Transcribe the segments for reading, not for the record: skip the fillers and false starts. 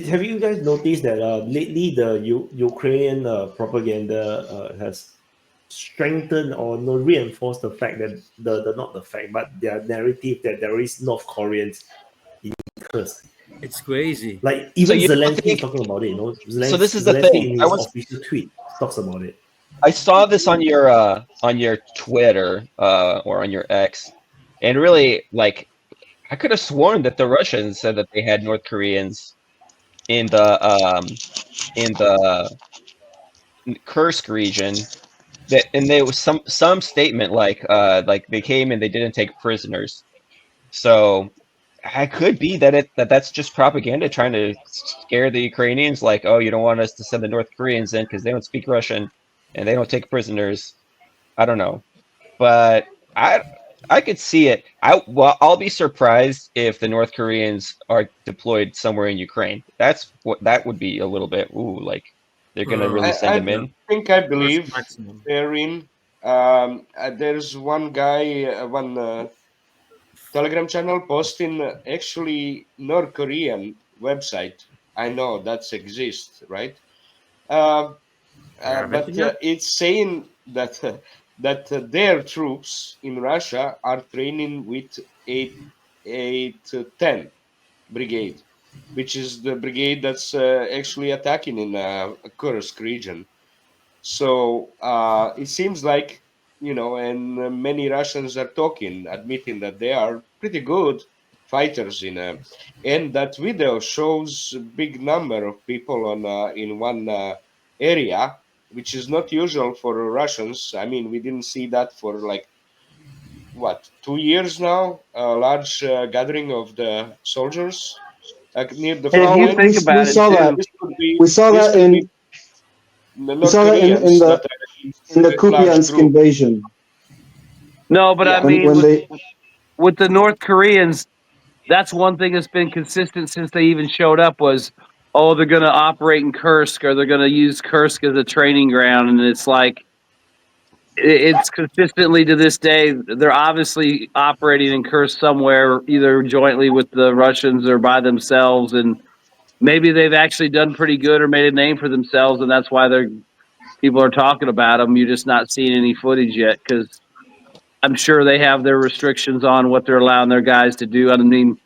Have you guys noticed that lately the Ukrainian propaganda has strengthened or no, reinforced the fact that the not the fact but their narrative that there is North Koreans in Kursk. It's crazy. Like So even you don't Zelensky is think? talking about it. You know, So this is the Zelensky thing. in his official tweet talks about it. I saw this on your Twitter or on your X, and really like I could have sworn that the Russians said that they had North Koreans in the Kursk region. That and there was some statement like they came and they didn't take prisoners. So it could be that that's just propaganda trying to scare the Ukrainians, like, oh, you don't want us to send the North Koreans in because they don't speak Russian and they don't take prisoners. I don't know, but I I could see it. I'll be surprised if the North Koreans are deployed somewhere in Ukraine. That would be a little bit like they're gonna really send them in. I believe Maximum. they're in. There's one guy, one Telegram channel posting actually North Korean website. I know that exists, right? Uh, but it's saying that their troops in Russia are training with 810 brigade, which is the brigade that's actually attacking in Kursk region. So it seems like, and many Russians are admitting that they are pretty good fighters and that video shows a big number of people on in one area, which is not usual for Russians. I mean, we didn't see that for like what 2 years now. A large gathering of the soldiers near the And if front you line. think about it, too, We saw that in the Kupiansk invasion. no, but I mean, when they with the North Koreans, that's one thing that's been consistent since they even showed up was, oh, they're going to operate in Kursk or they're going to use Kursk as a training ground. And it's like, it's consistently to this day, they're obviously operating in Kursk somewhere, either jointly with the Russians or by themselves. And maybe they've actually done pretty good or made a name for themselves. And that's why people are talking about them. You're just not seeing any footage yet because I'm sure they have their restrictions on what they're allowing their guys to do. I mean,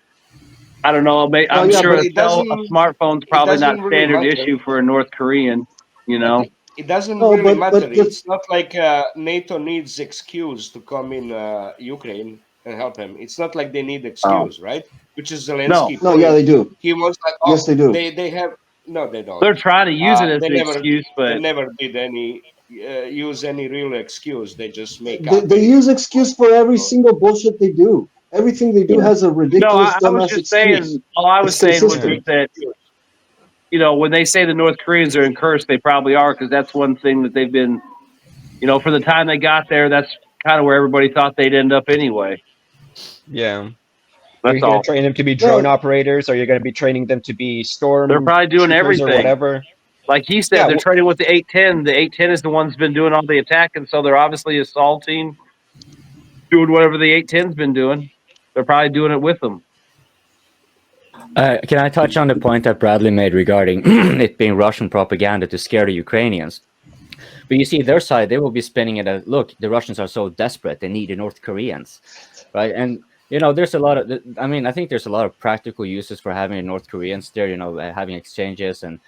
I don't know. I'm sure a smartphone's probably not standard issue for a North Korean, It doesn't really matter. It's not like NATO needs excuse to come in Ukraine and help him. It's not like they need excuse, right? Which is Zelensky. No, yeah, they do. He was like, yes, they do. They have no, they don't. They're trying to use it as an excuse, but they never did any use any real excuse. They just make up. They use excuse for every single bullshit they do. Everything they do has a ridiculous, dumbass excuse. All I was saying was that, when they say the North Koreans are in Kursk, they probably are, because that's one thing that they've been, for the time they got there, that's kind of where everybody thought they'd end up anyway. Yeah. Are you going to train them to be drone operators, or you're going to be training them to be storm? They're probably doing everything. Or whatever. Like he said, they're training with the 810. The 810 is the one's been doing all the attacking, so they're obviously assaulting, doing whatever the 810's been doing. They're probably doing it with them. Can I touch on the point that Bradley made regarding it being Russian propaganda to scare the Ukrainians? But you see, their side, they will be spinning it as, look, the Russians are so desperate, they need the North Koreans, right? And there's a lot of, I think there's a lot of practical uses for having North Koreans there, having exchanges, and,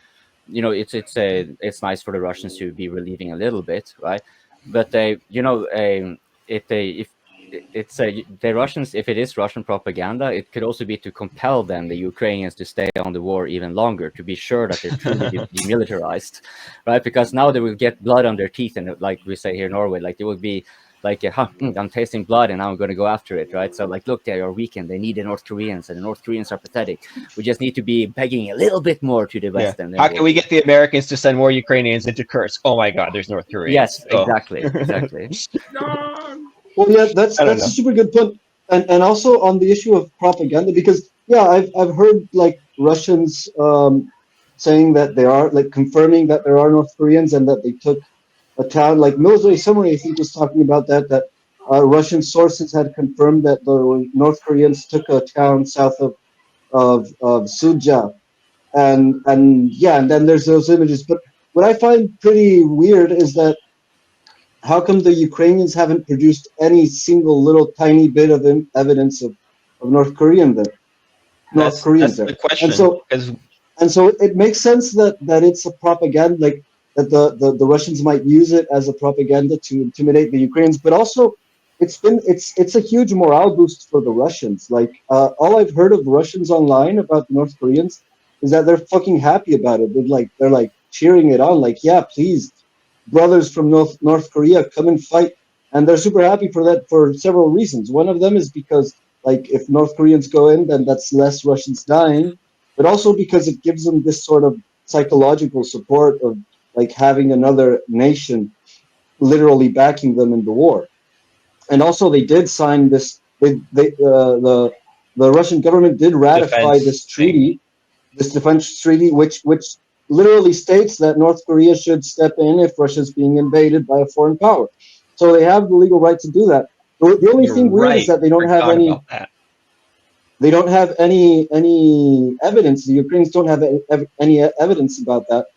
it's nice for the Russians to be relieving a little bit, right? But the Russians, if it is Russian propaganda, it could also be to compel the Ukrainians, to stay on the war even longer, to be sure that they're truly demilitarized, right? Because now they will get blood on their teeth, and like we say here in Norway, like they will be like, I'm tasting blood and now I'm going to go after it, right? So like, look, they are weakened. They need the North Koreans, and the North Koreans are pathetic. We just need to be begging a little bit more to the West. Yeah. How can we get the Americans to send more Ukrainians into Kursk? Oh my God, there's North Koreans. Yes, exactly, exactly. Well, yeah, that's a super good point, and also on the issue of propaganda, because I've heard like Russians saying that they are confirming that there are North Koreans and that they took a town, like military summary, I think, was talking about that Russian sources had confirmed that the North Koreans took a town south of of Suja, and yeah, and then there's those images. But what I find pretty weird is that how come the Ukrainians haven't produced any single little tiny bit of evidence of North Koreans That's there? the And question, so because and so it makes sense that it's a propaganda, like that the Russians might use it as a propaganda to intimidate the Ukrainians, but also it's a huge morale boost for the Russians. Like all I've heard of Russians online about the North Koreans is that they're fucking happy about it. They're like cheering it on, like, yeah, please, brothers from North Korea, come and fight. And they're super happy for that for several reasons. One of them is because, like, if North Koreans go in, then that's less Russians dying, but also because it gives them this sort of psychological support of like having another nation literally backing them in the war. And also they did sign this. The Russian government did ratify defense this thing. treaty, this defense treaty, which literally states that North Korea should step in if Russia's being invaded by a foreign power. So they have the legal right to do that. The only You're thing weird is right. that Forgot about that. they don't have any evidence. The Ukrainians don't have any evidence about that,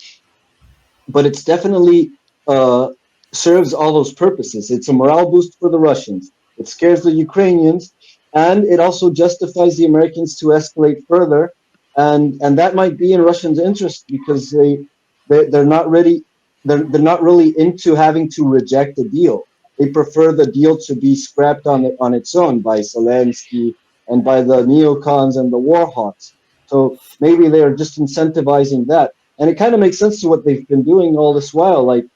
but it's definitely uh, serves all those purposes. It's a morale boost for the Russians. It scares the Ukrainians, and it also justifies the Americans to escalate further. And that might be in Russians' interest because they're not ready. They're not really into having to reject a deal. They prefer the deal to be scrapped on its own by Zelensky and by the neocons and the war hawks. So maybe they are just incentivizing that, and it kind of makes sense to what they've been doing all this while. Like,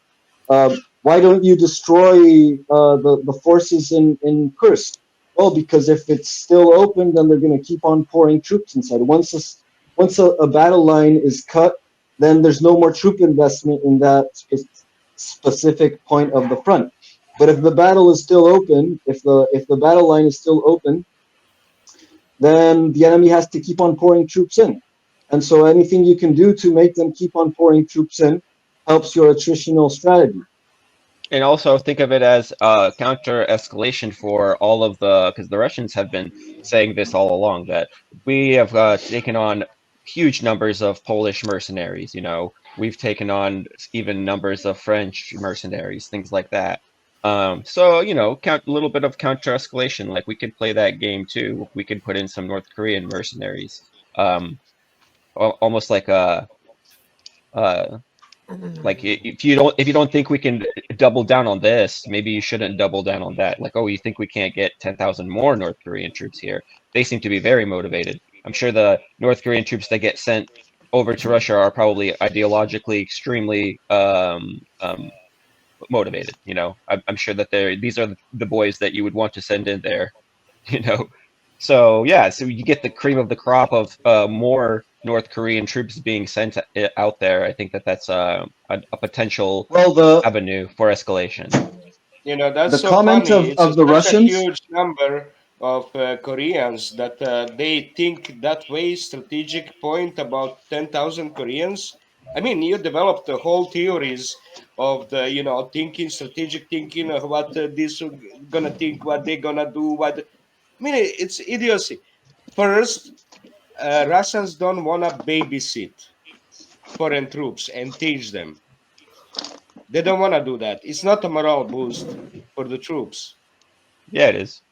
why don't you destroy the forces in Kursk? Well, because if it's still open, then they're going to keep on pouring troops inside. Once a battle line is cut, then there's no more troop investment in that specific point of the front. But if the battle is still open, if the battle line is still open, then the enemy has to keep on pouring troops in. And so anything you can do to make them keep on pouring troops in helps your attritional strategy. And also think of it as counter escalation for all of the, because the Russians have been saying this all along, that we have taken on huge numbers of Polish mercenaries. We've taken on even numbers of French mercenaries, things like that. So count a little bit of counter escalation. Like we could play that game too. We could put in some North Korean mercenaries, almost like a. Like if you don't think we can double down on this, maybe you shouldn't double down on that. Like, oh, you think we can't get 10,000 more North Korean troops here? They seem to be very motivated. I'm sure the North Korean troops that get sent over to Russia are probably ideologically extremely motivated. I'm sure that these are the boys that you would want to send in there. You know, so yeah, so you get the cream of the crop of more North Korean troops being sent out there. I think that that's a potential Well, the avenue for escalation. That's the so comment funny. It's of the such a Russians. huge number of Koreans that they think that way. Strategic point about 10,000 Koreans. I mean, you developed the whole theories of the, thinking, strategic thinking of what this gonna think, what they gonna do. I mean, it's idiocy. First, Russians don't wanna babysit foreign troops and teach them. They don't wanna do that. It's not a morale boost for the troops. Yeah, it is.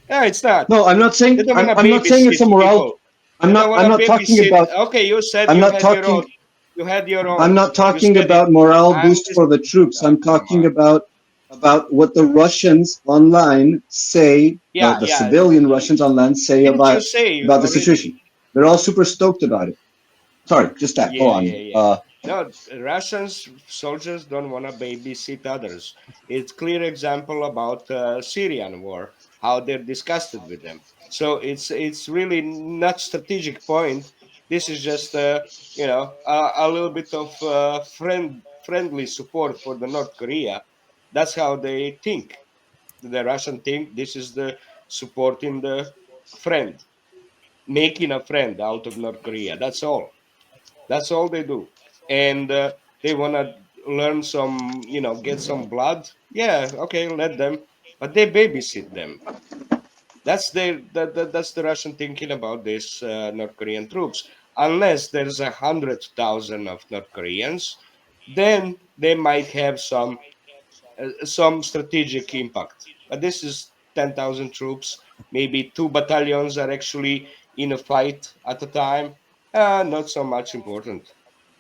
Yeah, it's not. No, I'm not They saying don't want to I'm not saying it's babysit a morale. people. They don't want I'm to not talking babysit. about Okay, you said I'm you not had your own. talking You had your I'm own. not You talking said it. about morale I'm boost just. for the troops. Oh, I'm come talking on. about what the Russians online say, Yeah, the yeah. civilian Russians online say Didn't you say about the situation. already? They're all super stoked about it. Sorry, just that. Go Yeah, on. yeah, yeah. No, Russians soldiers don't want to babysit others. It's clear example about Syrian war, how they're disgusted with them. So it's really not strategic point. This is just a little bit of friendly support for the North Korea. That's how they think. The Russian think this is the supporting the friend, making a friend out of North Korea. That's all. That's all they do. And they want to learn some, get some blood. Yeah, okay, let them. But they babysit them. That's that's the Russian thinking about this North Korean troops. Unless there's 100,000 of North Koreans, then they might have some strategic impact. But this is 10,000 troops. Maybe 2 battalions are actually in a fight at a time. Not so much important.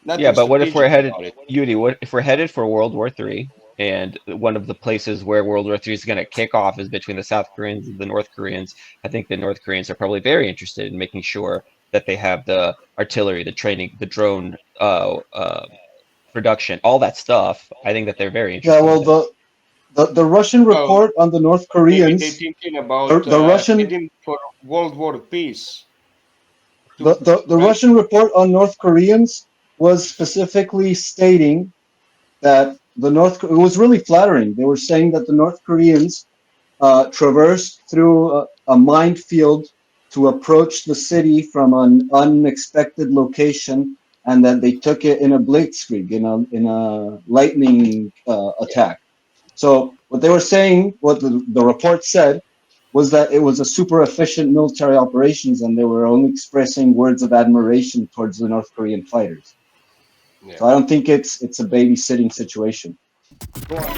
Yeah, Nothing but what if we're strategic headed, about it. Yuri, what if we're headed for World War III, and one of the places where World War III is going to kick off is between the South Koreans and the North Koreans? I think the North Koreans are probably very interested in making sure that they have the artillery, the training, the drone production, all that stuff. I think that they're very Yeah, interested well, in it. the Russian Well, report on the North maybe they're Koreans, thinking about the Russian heading for World War peace. the Right? Russian report on North Koreans was specifically stating that it was really flattering. They were saying that the North Koreans traversed through a minefield to approach the city from an unexpected location, and that they took it in a blitzkrieg, in a lightning attack. So what they were saying, what the report said, was that it was a super efficient military operations, and they were only expressing words of admiration towards the North Korean fighters. Yeah. So I don't think it's a babysitting situation. Go on.